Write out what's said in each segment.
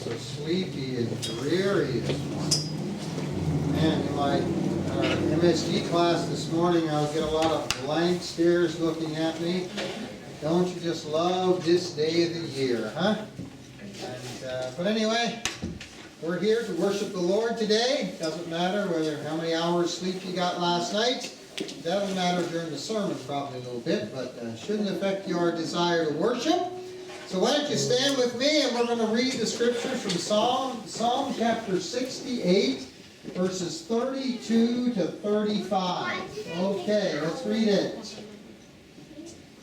so sleepy and dreary this morning. Man, in my MSG class this morning, I'll get a lot of blank stares looking at me. Don't you just love this day of the year, huh? But anyway, we're here to worship the Lord today. Doesn't matter how many hours sleep you got last night. That'll matter during the sermon probably a little bit, but shouldn't affect your desire to worship. So why don't you stand with me, and we're going to read the scriptures from Psalm chapter 68, verses 32 to 35. Okay, let's read it.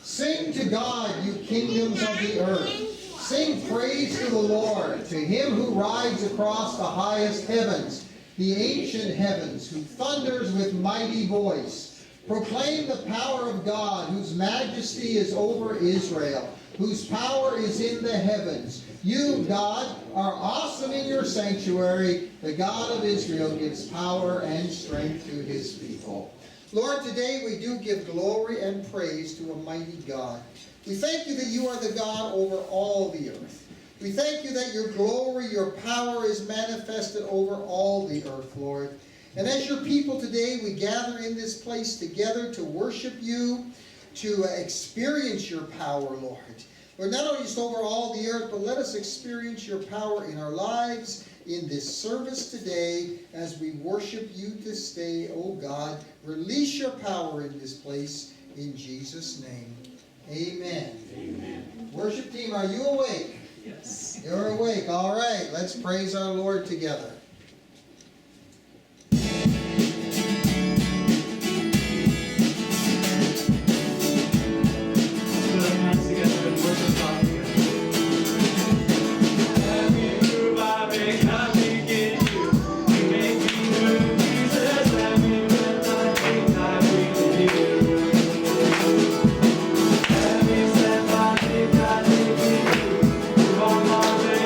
Sing to God, you kingdoms of the earth. Sing praise to the Lord, to him who rides across the highest heavens, the ancient heavens, who thunders with mighty voice. Proclaim the power of God, whose majesty is over Israel, whose power is in the heavens. You, God, are awesome in your sanctuary. The God of Israel gives power and strength to his people. Lord, today we do give glory and praise to a mighty God. We thank you that you are the God over all the earth. We thank you that your glory, your power is manifested over all the earth, Lord. And as your people today, we gather in this place together to worship you, to experience your power, Lord. Lord, not only just over all the earth, but let us experience your power in our lives, in this service today, as we worship you this day, oh God. Release your power in this place, in Jesus' name. Amen. Amen. Worship team, are you awake? Yes. You're awake. All right, let's praise our Lord together.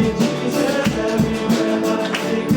Jesus, every breath I take,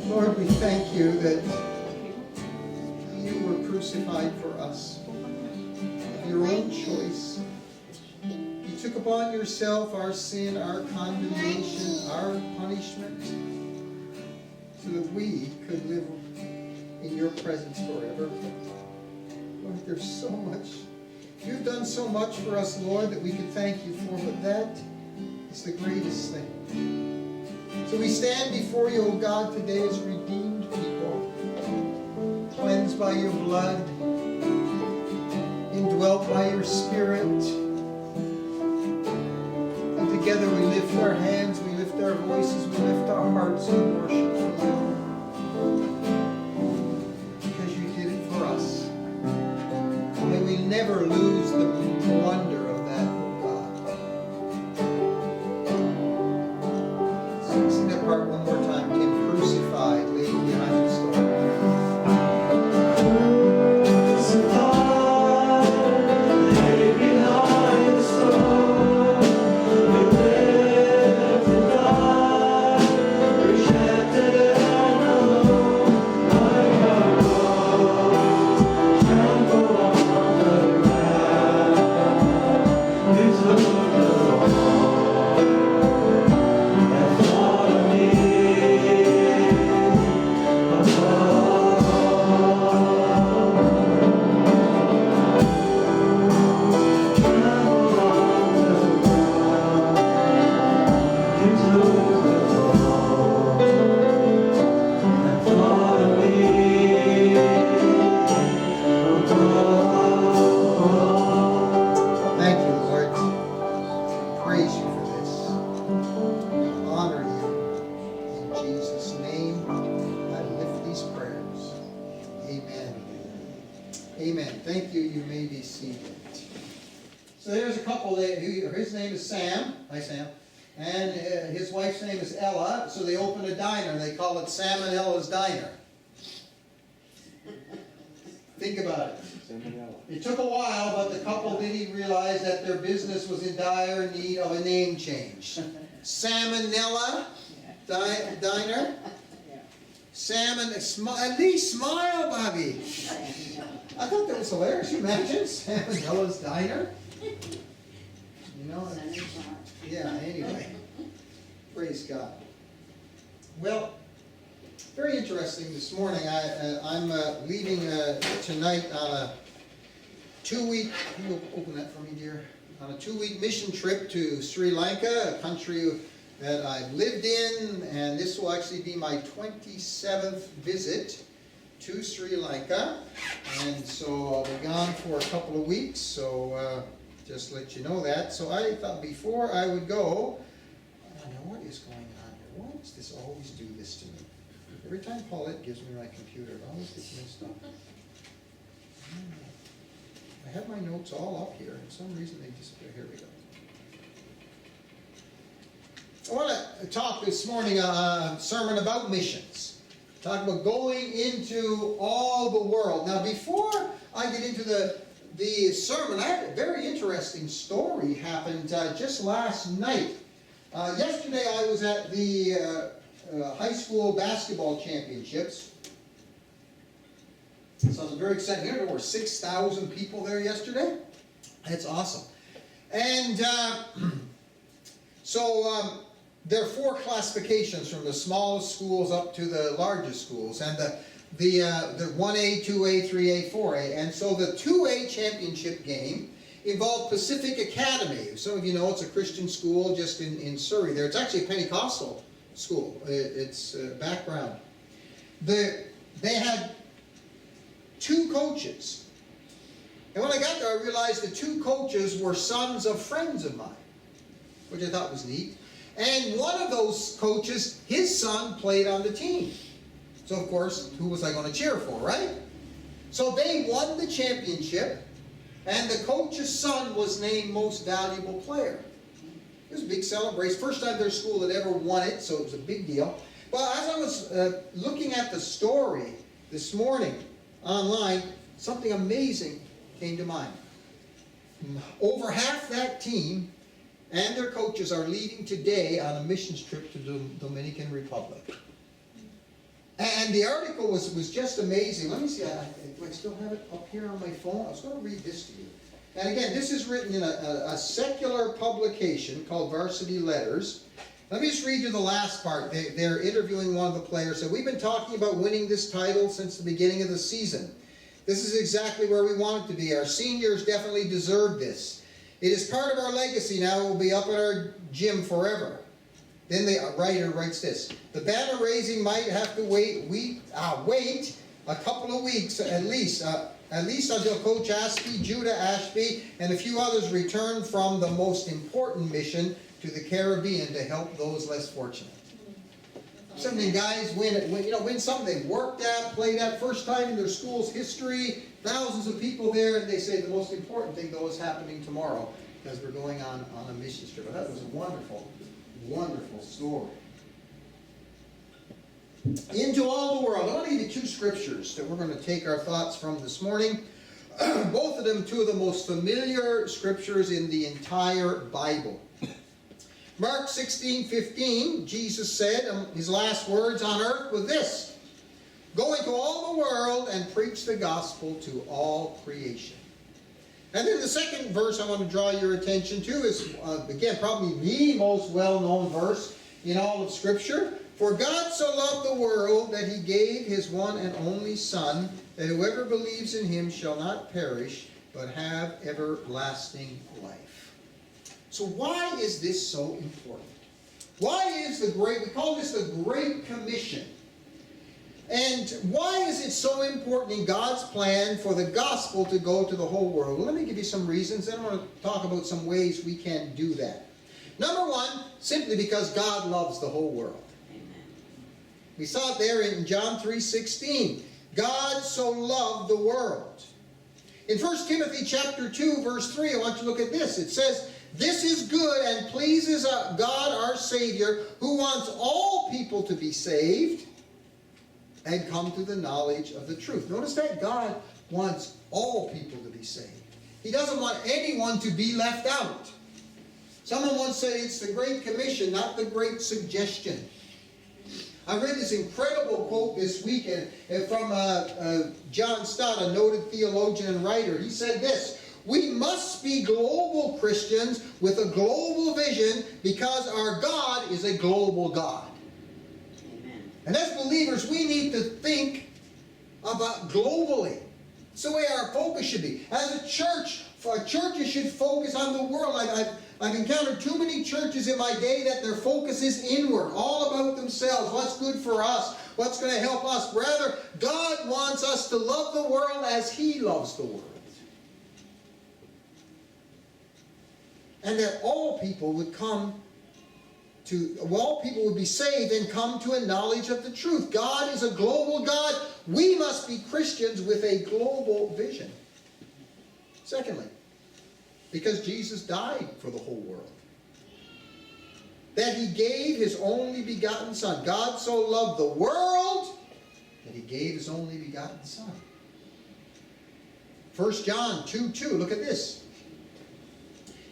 Lord, we thank you that you were crucified for us, of your own choice. You took upon yourself our sin, our condemnation, our punishment, so that we could live in your presence forever. Lord, there's so much. You've done so much for us, Lord, that we could thank you for, but that is the greatest thing. So we stand before you, O God, today as redeemed people, cleansed by your blood, indwelt by your Spirit. And together we lift our hands, we lift our voices, we lift our hearts in worship to you. Because you did it for us. May we never lose the wonder of that, O God. Sing that part one more time. Him crucified, laid behind the stone. Amen. Thank you. You may be seated. So there's a couple there. His name is Sam. Hi, Sam. And his wife's name is Ella. So they opened a diner. They call it Sam and Ella's Diner. Think about it. It took a while, but the couple didn't realize that their business was in dire need of a name change. Salmonella Diner. Salmon, at least smile, Bobby. I thought that was hilarious. You imagine Salmonella's Diner? You know, yeah, anyway. Praise God. Well, very interesting this morning. I'm leaving tonight on a 2-week, can you open that for me, dear? On a 2-week mission trip to Sri Lanka, a country that I've lived in, and this will actually be my 27th visit to Sri Lanka. And so I'll be gone for a couple of weeks, so just let you know that. So I thought before I would go, I know what is going on here. Why does this always do this to me? Every time Paulette gives me my computer, it always gets messed up. I have my notes all up here, and for some reason they disappear. Here we go. I want to talk this morning a sermon about missions. Talk about going into all the world. Now, before I get into the sermon, I had a very interesting story happened just last night. Yesterday, I was at the high school basketball championships. So I was very excited. There were 6,000 people there yesterday. That's awesome. And so there are 4 classifications from the smallest schools up to the largest schools. And the 1A, 2A, 3A, 4A. And so the 2A championship game involved Pacific Academy. Some of you know it's a Christian school just in Surrey there. It's actually a Pentecostal school. It's background. They had 2 coaches. And when I got there, I realized the 2 coaches were sons of friends of mine, which I thought was neat. And one of those coaches, his son played on the team. So, of course, who was I going to cheer for, right? So they won the championship, and the coach's son was named Most Valuable Player. It was a big celebration. First time their school had ever won it, so it was a big deal. Well, as I was looking at the story this morning online, something amazing came to mind. Over half that team and their coaches are leaving today on a missions trip to the Dominican Republic. And the article was just amazing. Let me see, do I still have it up here on my phone? I was going to read this to you. And again, this is written in a secular publication called Varsity Letters. Let me just read you the last part. They're interviewing one of the players. So we've been talking about winning this title since the beginning of the season. This is exactly where we want it to be. Our seniors definitely deserve this. It is part of our legacy now. It will be up in our gym forever. Then the writer writes this. The banner raising might have to wait a couple of weeks at least until Coach Ashby, Judah Ashby, and a few others return from the most important mission to the Caribbean to help those less fortunate. Something guys win something they worked at, played at, first time in their school's history, thousands of people there, and they say the most important thing though is happening tomorrow because we're going on a mission trip. That was a wonderful, wonderful story. Into all the world. I want to give you two scriptures that we're going to take our thoughts from this morning. Both of them two of the most familiar scriptures in the entire Bible. Mark 16:15, Jesus said, his last words on earth was this: go into all the world and preach the gospel to all creation. And then the second verse I want to draw your attention to is, again, probably the most well-known verse in all of Scripture. For God so loved the world that he gave his one and only Son, that whoever believes in him shall not perish, but have everlasting life. So why is this so important? Why is we call this the Great Commission. And why is it so important in God's plan for the gospel to go to the whole world? Well, let me give you some reasons, then I want to talk about some ways we can do that. Number one, simply because God loves the whole world. Amen. We saw it there in John 3:16. God so loved the world. In 1 Timothy chapter 2, verse 3, I want you to look at this. It says, this is good and pleases God our Savior, who wants all people to be saved and come to the knowledge of the truth. Notice that God wants all people to be saved. He doesn't want anyone to be left out. Someone once said it's the Great Commission, not the Great Suggestion. I read this incredible quote this weekend from John Stott, a noted theologian and writer. He said this: we must be global Christians with a global vision because our God is a global God. Amen. And as believers, we need to think about globally. It's the way our focus should be. As a church, churches should focus on the world. I've encountered too many churches in my day that their focus is inward, all about themselves, what's good for us, what's going to help us. Rather, God wants us to love the world as he loves the world. And that all people would be saved and come to a knowledge of the truth. God is a global God. We must be Christians with a global vision. Secondly, because Jesus died for the whole world. That he gave his only begotten Son. God so loved the world that he gave his only begotten Son. 1 John 2:2, look at this.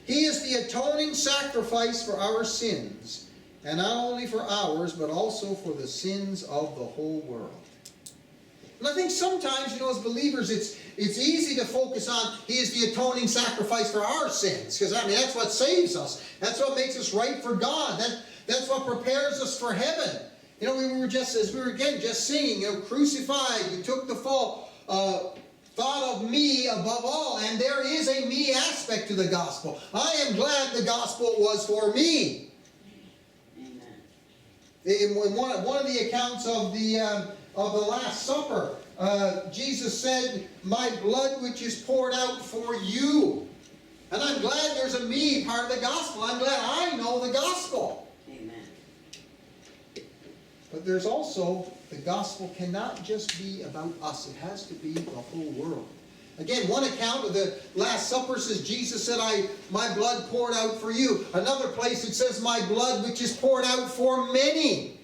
He is the atoning sacrifice for our sins, and not only for ours, but also for the sins of the whole world. And I think sometimes, as believers, it's easy to focus on he is the atoning sacrifice for our sins, because that's what saves us. That's what makes us right for God. That's what prepares us for heaven. We were just singing, crucified, you took the fall. Thought of me above all, and there is a me aspect to the gospel. I am glad the gospel was for me. Amen. In one of the accounts of the Last Supper, Jesus said, "My blood which is poured out for you." And I'm glad there's a me part of the gospel. I'm glad I know the gospel. Amen. But there's also, the gospel cannot just be about us. It has to be the whole world. Again, one account of the Last Supper says Jesus said, my blood poured out for you. Another place it says, my blood which is poured out for many.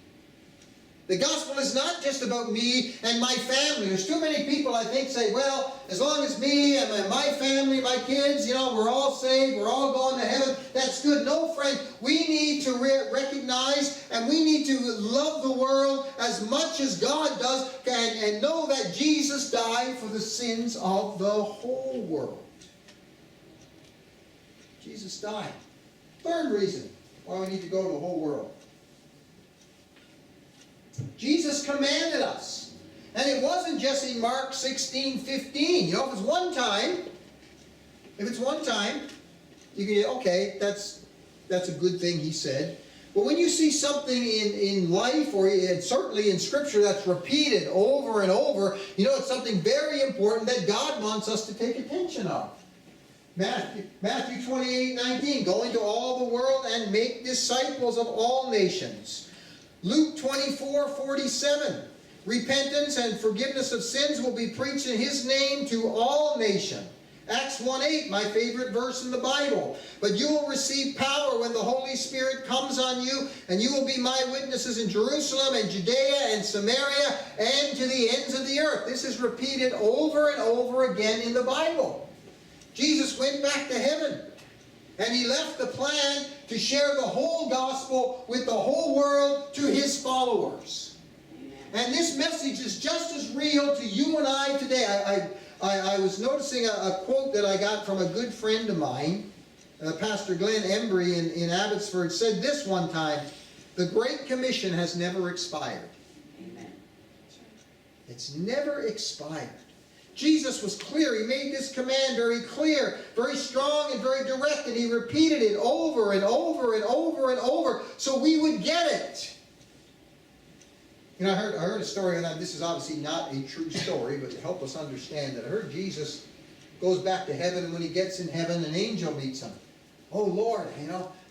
The gospel is not just about me and my family. There's too many people, I think, say, well, as long as me and my family, my kids, we're all saved, we're all going to heaven, that's good. No, friend, we need to recognize and we need to love the world as much as God does and know that Jesus died for the sins of the whole world. Jesus died. Third reason why we need to go to the whole world. Jesus commanded us. And it wasn't just in Mark 16:15. If it's one time, you can, okay, that's a good thing he said. But when you see something in life, or certainly in Scripture, that's repeated over and over, it's something very important that God wants us to take attention of. Matthew 28:19, go into all the world and make disciples of all nations. Luke 24:47, repentance and forgiveness of sins will be preached in his name to all nations. Acts 1:8, my favorite verse in the Bible. But you will receive power when the Holy Spirit comes on you, and you will be my witnesses in Jerusalem and Judea and Samaria and to the ends of the earth. This is repeated over and over again in the Bible. Jesus went back to heaven, and he left the plan to share the whole gospel with the whole world to his followers. Amen. And this message is just as real to you and I today. I was noticing a quote that I got from a good friend of mine, Pastor Glenn Embry in Abbotsford, said this one time, the Great Commission has never expired. Amen. It's never expired. Jesus was clear. He made this command very clear, very strong and very direct, and he repeated it over and over and over and over so we would get it. I heard a story, and this is obviously not a true story, but to help us understand that, I heard Jesus goes back to heaven, and when he gets in heaven, an angel meets him. Oh, Lord,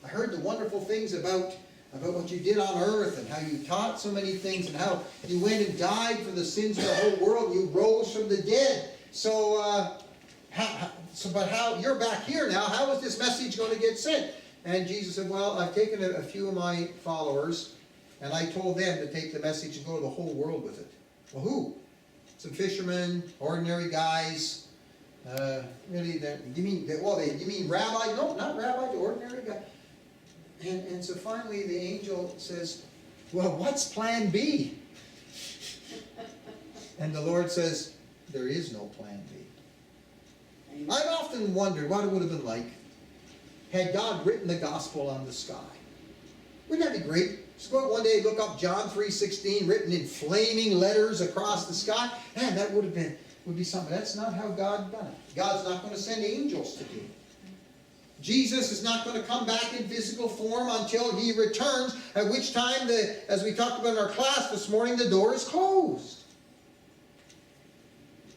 I heard the wonderful things about what you did on earth and how you taught so many things and how you went and died for the sins of the whole world. You rose from the dead. But how you're back here now, how is this message going to get sent? And Jesus said, well, I've taken a few of my followers and I told them to take the message and go to the whole world with it. Well, who? Some fishermen, ordinary guys. You mean rabbi? No, not rabbi, the ordinary guy. And so finally the angel says, well, what's plan B? And the Lord says, there is no plan B. Amen. I've often wondered what it would have been like had God written the gospel on the sky. Wouldn't that be great? Just go out one day, look up John 3:16 written in flaming letters across the sky. Man, that would be something. That's not how God done it. God's not going to send angels to do it. Jesus is not going to come back in physical form until he returns, at which time, as we talked about in our class this morning, the door is closed.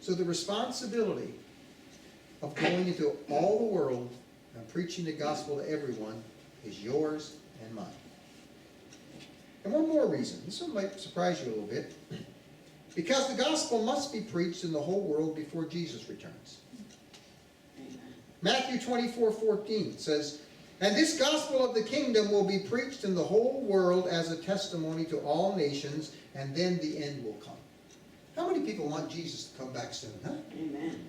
So the responsibility of going into all the world and preaching the gospel to everyone is yours and mine. And one more reason. This one might surprise you a little bit. Because the gospel must be preached in the whole world before Jesus returns. Matthew 24:14 says, and this gospel of the kingdom will be preached in the whole world as a testimony to all nations, and then the end will come. How many people want Jesus to come back soon, huh? Amen.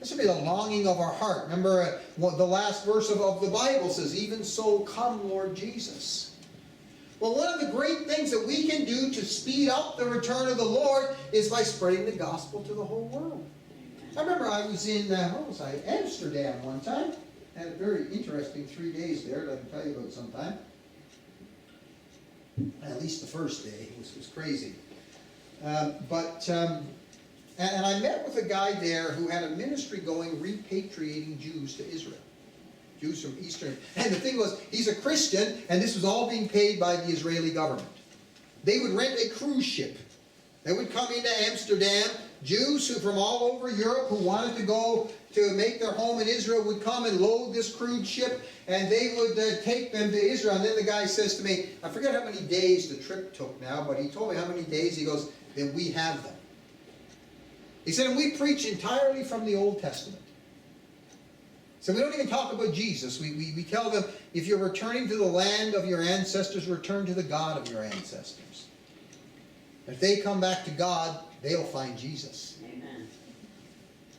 This should be the longing of our heart. Remember what the last verse of the Bible says, even so come, Lord Jesus. Well, one of the great things that we can do to speed up the return of the Lord is by spreading the gospel to the whole world. I remember I was in, Amsterdam one time. Had a very interesting 3 days there that I can tell you about sometime. At least the first day. It was crazy. And I met with a guy there who had a ministry going repatriating Jews to Israel. Jews from Eastern. And the thing was, he's a Christian, and this was all being paid by the Israeli government. They would rent a cruise ship. They would come into Amsterdam. Jews who from all over Europe who wanted to go to make their home in Israel would come and load this cruise ship, and they would take them to Israel. And then the guy says to me, I forget how many days the trip took now, but he told me how many days. He goes, then we have them. He said, and we preach entirely from the Old Testament. So we don't even talk about Jesus. We tell them, if you're returning to the land of your ancestors, return to the God of your ancestors. If they come back to God, they'll find Jesus. Amen.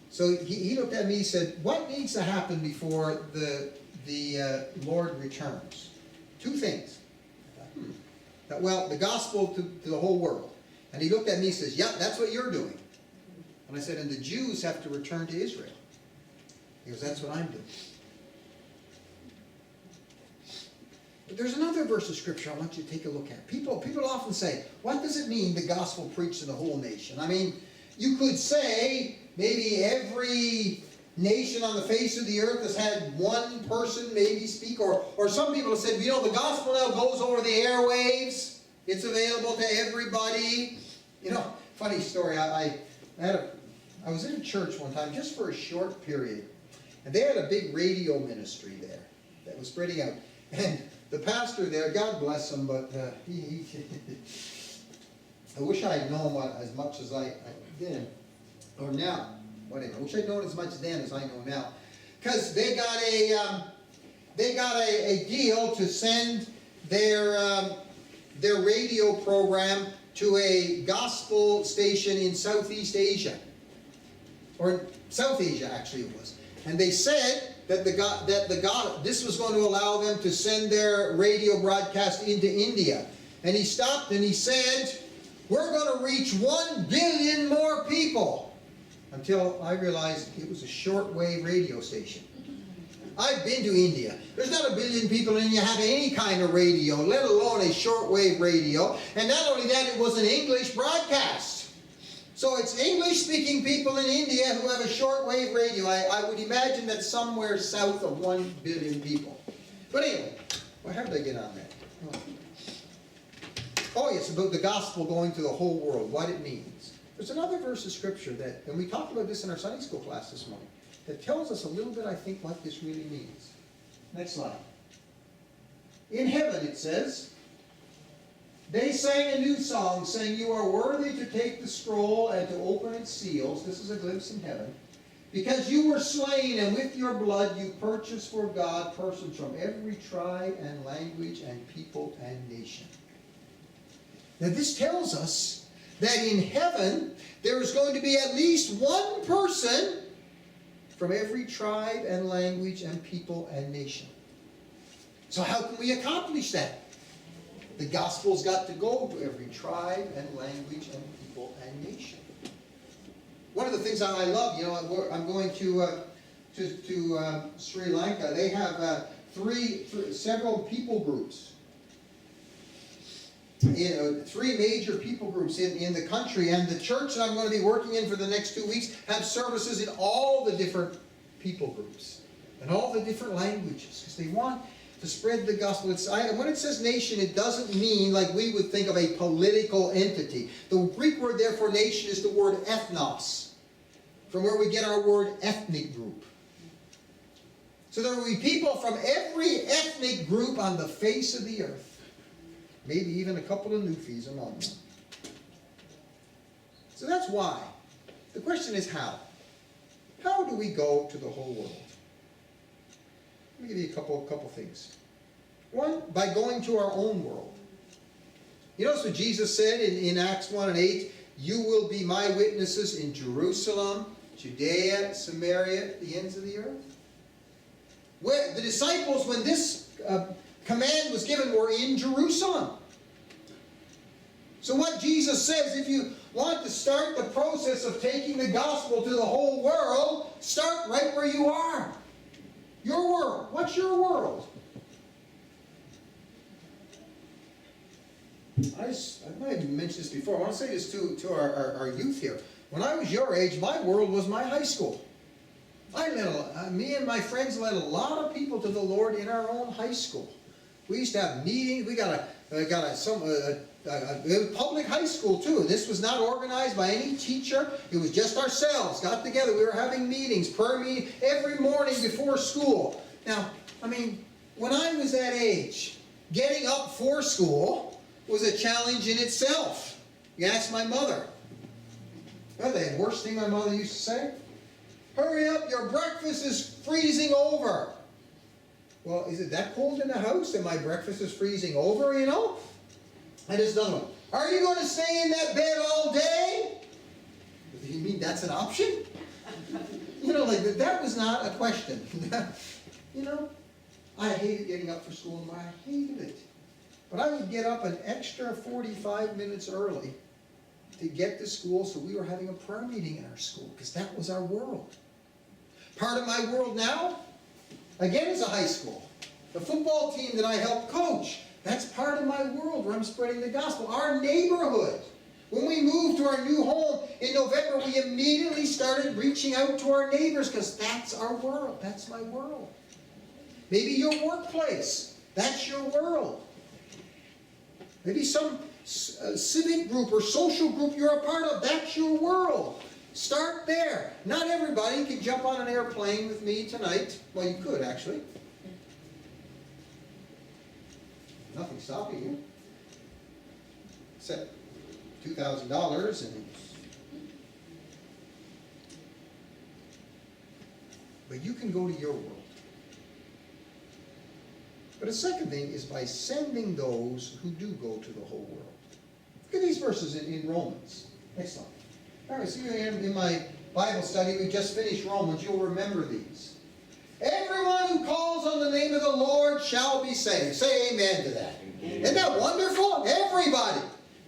So he looked at me, he said, what needs to happen before the Lord returns? Two things. Well, the gospel to the whole world. And he looked at me and says, yeah, that's what you're doing. And I said, and the Jews have to return to Israel. He goes, that's what I'm doing. But there's another verse of Scripture I want you to take a look at. People often say, what does it mean the gospel preached to the whole nation? I mean, you could say maybe every nation on the face of the earth has had one person maybe speak, or some people have said, you know, the gospel now goes over the airwaves. It's available to everybody. You know, funny story, I was in a church one time just for a short period, and they had a big radio ministry there that was spreading out. And the pastor there, God bless him, but he I wish I had known as much as I did, or now. Whatever. I wish I'd known as much then as I know now, because they got a deal to send their radio program to a gospel station in Southeast Asia, or South Asia actually it was, and they said that this was going to allow them to send their radio broadcast into India, and he stopped and he said, we're going to reach 1 billion more people. Until I realized it was a shortwave radio station. I've been to India. There's not 1 billion people in India have any kind of radio, let alone a shortwave radio. And not only that, it was an English broadcast. So it's English-speaking people in India who have a shortwave radio. I would imagine that somewhere south of 1 billion people. But anyway, how did I get on that? Oh yes, about the gospel going to the whole world, what it means. There's another verse of Scripture that, and we talked about this in our Sunday school class this morning, that tells us a little bit, I think, what this really means. Next slide. In heaven, it says, they sang a new song, saying, you are worthy to take the scroll and to open its seals. This is a glimpse in heaven. Because you were slain, and with your blood you purchased for God persons from every tribe and language and people and nation. Now this tells us that in heaven, there is going to be at least one person from every tribe and language and people and nation. So how can we accomplish that? The gospel's got to go to every tribe and language and people and nation. One of the things that I love, you know, I'm going to Sri Lanka. They have several people groups. Three major people groups in the country, and the church that I'm going to be working in for the next 2 weeks have services in all the different people groups and all the different languages, because they want to spread the gospel. When it says nation, it doesn't mean like we would think of a political entity. The Greek word there for nation is the word ethnos, from where we get our word ethnic group. So there will be people from every ethnic group on the face of the earth. Maybe even a couple of Newfies among them. So that's why. The question is how. How do we go to the whole world? Let me give you a couple things. One, by going to our own world. You notice what Jesus said in Acts 1 and 8? You will be my witnesses in Jerusalem, Judea, Samaria, the ends of the earth. Where the disciples, when this command was given, were in Jerusalem. So what Jesus says, if you want to start the process of taking the gospel to the whole world, start right where you are. Your world. What's your world? I might have mentioned this before. I want to say this to our youth here. When I was your age, my world was my high school. Me and my friends led a lot of people to the Lord in our own high school. We used to have meetings. We got a public high school too. This was not organized by any teacher. It was just ourselves got together. We were having meetings, prayer meeting every morning before school. Now, I mean, when I was that age, getting up for school was a challenge in itself. You ask my mother. Well, the worst thing my mother used to say, hurry up, your breakfast is freezing over. Well, is it that cold in the house that my breakfast is freezing over, you know? And there's another one. Are you going to stay in that bed all day? You mean that's an option? You know, like that was not a question. You know, I hated getting up for school tomorrow. I hated it. But I would get up an extra 45 minutes early to get to school, so we were having a prayer meeting in our school, because that was our world. Part of my world now, again, is a high school. The football team that I helped coach, that's part of my world where I'm spreading the gospel. Our neighborhood. When we moved to our new home in November, we immediately started reaching out to our neighbors, because that's our world. That's my world. Maybe your workplace, that's your world. Maybe some civic group or social group you're a part of, that's your world. Start there. Not everybody can jump on an airplane with me tonight. Well, you could, actually. Nothing stopping you. Except $2,000 and... But you can go to your world. But a second thing is by sending those who do go to the whole world. Look at these verses in Romans. Next slide. All right, see in my Bible study, we just finished Romans. You'll remember these. Everyone who calls on the name of the Lord shall be saved. Say amen to that. Amen. Isn't that wonderful? Everybody.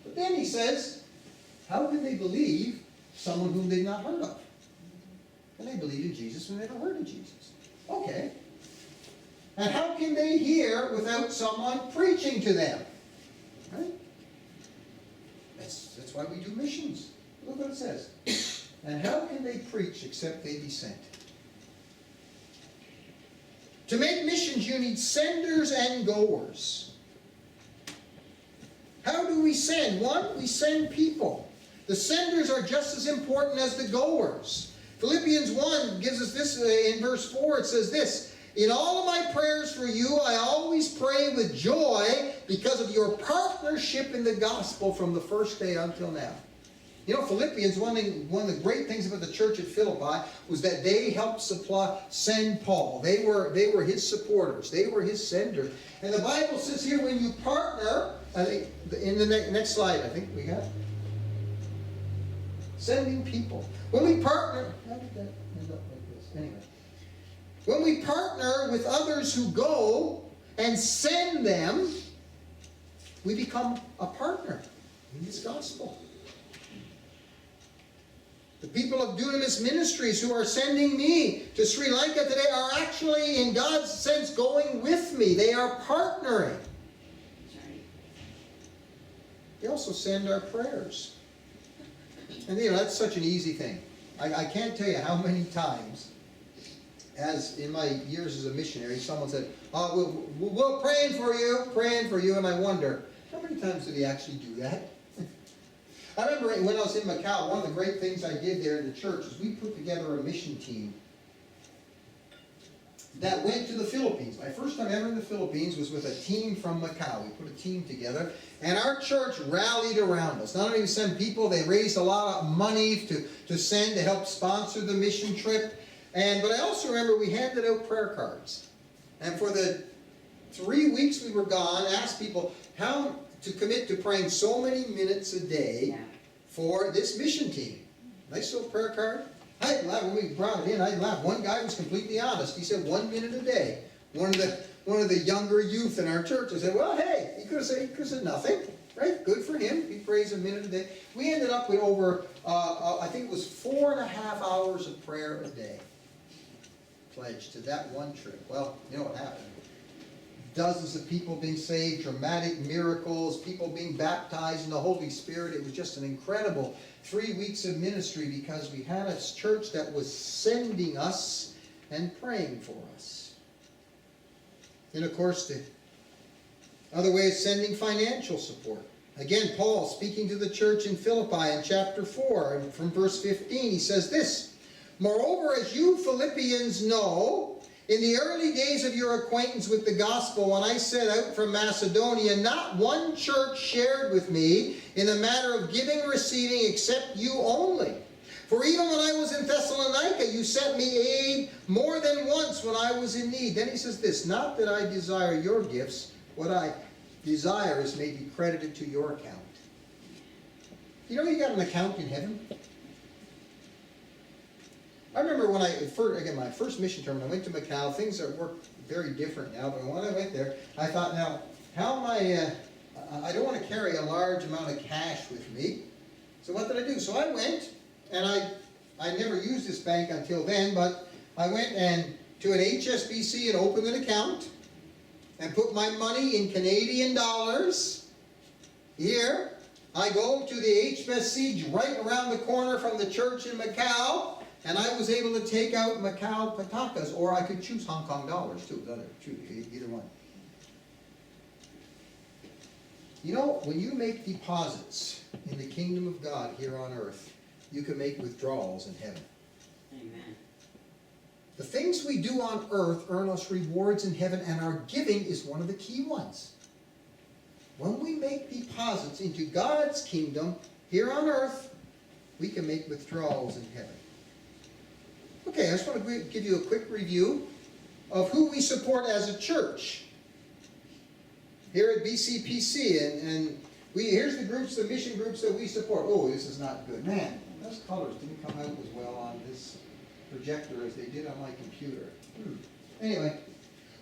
But then he says, how can they believe someone whom they've not heard of? And they believe in Jesus when they've never heard of Jesus. Okay. And how can they hear without someone preaching to them? Right? That's why we do missions. Look what it says. And how can they preach except they be sent? To make missions, you need senders and goers. How do we send? One, we send people. The senders are just as important as the goers. Philippians 1 gives us this in verse 4. It says this, in all of my prayers for you, I always pray with joy because of your partnership in the gospel from the first day until now. You know, Philippians, one of the great things about the church at Philippi was that they helped send Paul. They were his supporters. They were his senders. And the Bible says here, when you partner, I think in the next slide, I think we got sending people. When we partner, how did that end up like this? Anyway. When we partner with others who go and send them, we become a partner in this gospel. The people of Dunamis Ministries who are sending me to Sri Lanka today are actually, in God's sense, going with me. They are partnering. They also send our prayers. And you know, that's such an easy thing. I can't tell you how many times, as in my years as a missionary, someone said, oh, we're praying for you, and I wonder, how many times did he actually do that? I remember when I was in Macau, one of the great things I did there in the church is we put together a mission team that went to the Philippines. My first time ever in the Philippines was with a team from Macau. We put a team together, and our church rallied around us. Not only to send people, they raised a lot of money to send to help sponsor the mission trip. But I also remember we handed out prayer cards. And for the 3 weeks we were gone, asked people how to commit to praying so many minutes a day for this mission team. Nice little prayer card. I'd laugh when we brought it in. I'd laugh. One guy was completely honest. He said 1 minute a day. One of the younger youth in our church said, well, hey, he could have said nothing. Right? Good for him. He prays a minute a day. We ended up with over, I think it was 4.5 hours of prayer a day pledged to that one trip. Well, you know what happened. Dozens of people being saved, dramatic miracles, people being baptized in the Holy Spirit. It was just an incredible 3 weeks of ministry because we had a church that was sending us and praying for us. And of course, the other way is sending financial support. Again, Paul speaking to the church in Philippi in chapter 4, and from verse 15, he says this, moreover, as you Philippians know, in the early days of your acquaintance with the gospel, when I set out from Macedonia, not one church shared with me in the matter of giving and receiving except you only. For even when I was in Thessalonica, you sent me aid more than once when I was in need. Then he says this, not that I desire your gifts, what I desire is may be credited to your account. You know you got an account in heaven? I remember when my first mission term, when I went to Macau, things are worked very different now, but when I went there, I thought, now, how am I don't want to carry a large amount of cash with me. So what did I do? So I went, and I never used this bank until then, but I went to an HSBC and opened an account and put my money in Canadian dollars. Here, I go to the HSBC right around the corner from the church in Macau, and I was able to take out Macau patakas, or I could choose Hong Kong dollars too. Either one. You know, when you make deposits in the kingdom of God here on earth, you can make withdrawals in heaven. Amen. The things we do on earth earn us rewards in heaven, and our giving is one of the key ones. When we make deposits into God's kingdom here on earth, we can make withdrawals in heaven. Okay, I just want to give you a quick review of who we support as a church here at BCPC, and here's the groups, the mission groups that we support. Oh, this is not good. Man, those colors didn't come out as well on this projector as they did on my computer. Anyway,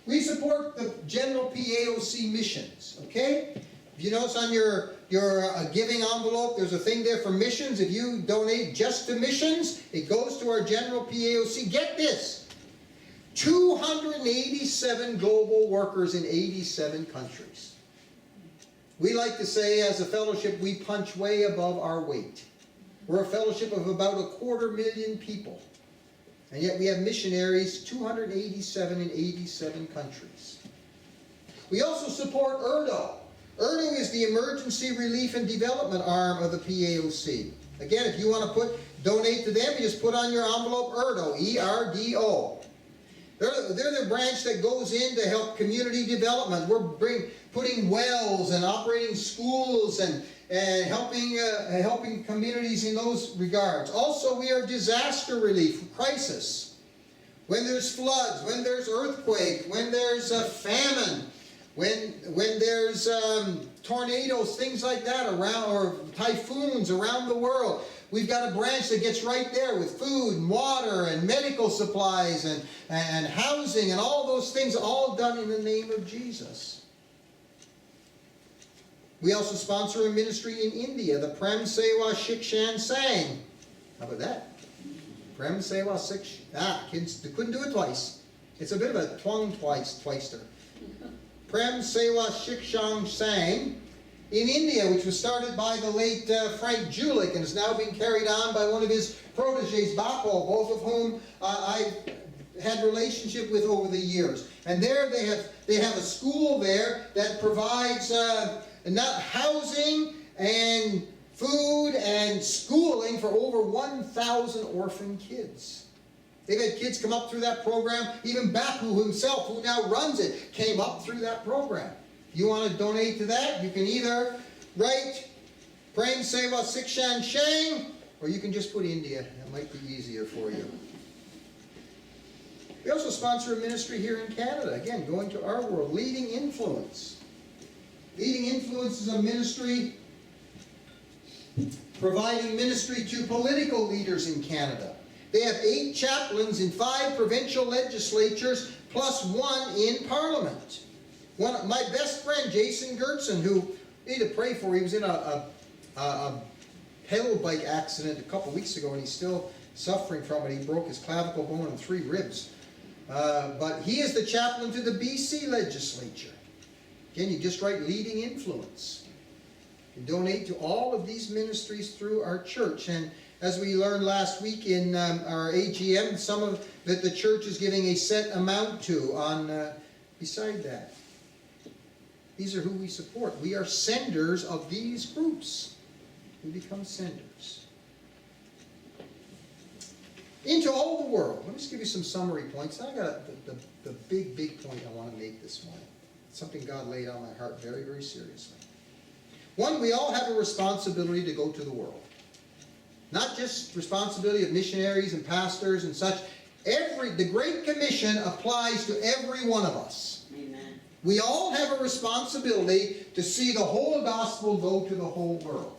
we support the general PAOC missions, okay? If you notice on your giving envelope, there's a thing there for missions. If you donate just to missions, it goes to our general PAOC. Get this! 287 global workers in 87 countries. We like to say as a fellowship, we punch way above our weight. We're a fellowship of about 250,000 people. And yet we have missionaries, 287 in 87 countries. We also support ERDO. ERDO is the Emergency Relief and Development arm of the PAOC. Again, if you want to donate to them, you just put on your envelope ERDO, E-R-D-O. They're the branch that goes in to help community development. We're putting wells and operating schools and helping communities in those regards. Also, we are disaster relief, crisis. When there's floods, when there's earthquake, when there's a famine, when there's tornadoes, things like that around, or typhoons around the world. We've got a branch that gets right there with food and water and medical supplies and housing and all those things, all done in the name of Jesus. We also sponsor a ministry in India, the Prem Sewa Shikshan Sang. How about that? Prem Sewa Shikshan. Kids, they couldn't do it twice. It's a bit of a tongue twister. Prem Sewa Shikshan Sang in India, which was started by the late Frank Julik and is now being carried on by one of his proteges, Bapo, both of whom I've had relationship with over the years. And there they have a school there that provides not housing and food and schooling for over 1,000 orphan kids. They've had kids come up through that program. Even Bapu himself, who now runs it, came up through that program. If you want to donate to that, you can either write Prem Sewa Shikshan Shang, or you can just put India. That might be easier for you. We also sponsor a ministry here in Canada. Again, going to our world, Leading Influence. Leading Influence is a ministry providing ministry to political leaders in Canada. They have 8 chaplains in 5 provincial legislatures, plus 1 in Parliament. My best friend, Jason Gertson, who I need to pray for, he was in a pedal bike accident a couple weeks ago, and he's still suffering from it. He broke his clavicle bone and 3 ribs. But he is the chaplain to the BC legislature. Again, you just write Leading Influence. You donate to all of these ministries through our church. And as we learned last week in our AGM, some of that the church is giving a set amount to on beside that. These are who we support. We are senders of these groups. We become senders. Into all the world. Let me just give you some summary points. I got the big point I want to make this morning. It's something God laid on my heart very, very seriously. 1, we all have a responsibility to go to the world. Not just responsibility of missionaries and pastors and such. The Great Commission applies to every one of us. Amen. We all have a responsibility to see the whole gospel go to the whole world.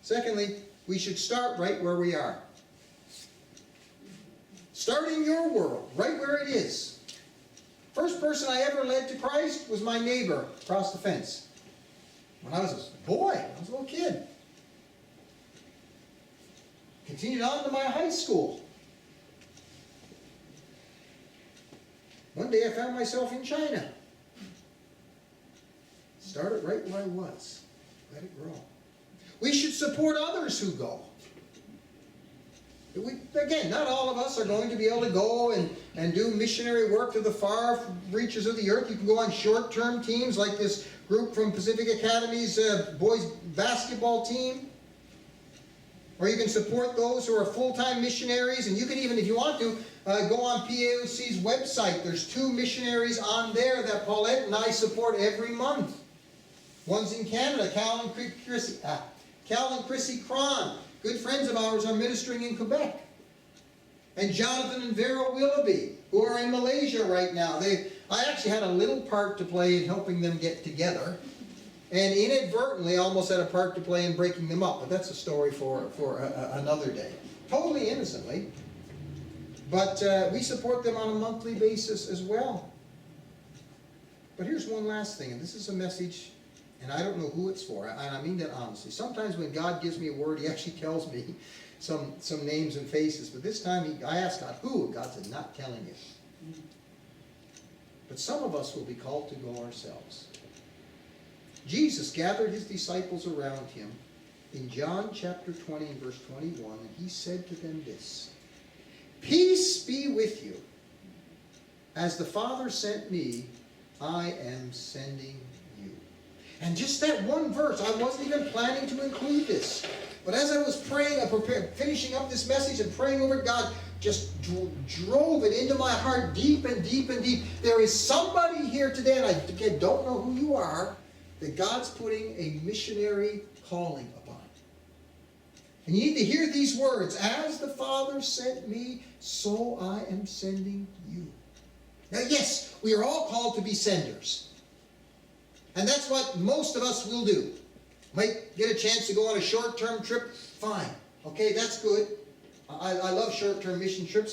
Secondly, we should start right where we are. Start in your world, right where it is. First person I ever led to Christ was my neighbor across the fence. When I was a boy, I was a little kid. Continued on to my high school. One day I found myself in China. Started right where I was. Let it grow. We should support others who go. Again, not all of us are going to be able to go and do missionary work to the far reaches of the earth. You can go on short-term teams like this group from Pacific Academy's boys basketball team. Or you can support those who are full-time missionaries. And you can even, if you want to, go on PAOC's website. There's 2 missionaries on there that Paulette and I support every month. One's in Canada, Cal and Chrissy Cron. Good friends of ours are ministering in Quebec. And Jonathan and Vera Willoughby, who are in Malaysia right now. I actually had a little part to play in helping them get together. And inadvertently almost had a part to play in breaking them up. But that's a story for another day. Totally innocently. But we support them on a monthly basis as well. But here's one last thing. And this is a message, and I don't know who it's for. And I mean that honestly. Sometimes when God gives me a word, He actually tells me some names and faces. But this time I asked God, who? God said, not telling you. But some of us will be called to go ourselves. Jesus gathered His disciples around Him in John chapter 20 and verse 21, and He said to them this, peace be with you. As the Father sent me, I am sending you. And just that one verse, I wasn't even planning to include this. But as I was praying, finishing up this message and praying over it, God just drove it into my heart deep and deep and deep. There is somebody here today, and I again don't know who you are, that God's putting a missionary calling upon. And you need to hear these words. As the Father sent me, so I am sending you. Now yes, we are all called to be senders. And that's what most of us will do. Might get a chance to go on a short-term trip, fine. Okay, that's good. I love short-term mission trips.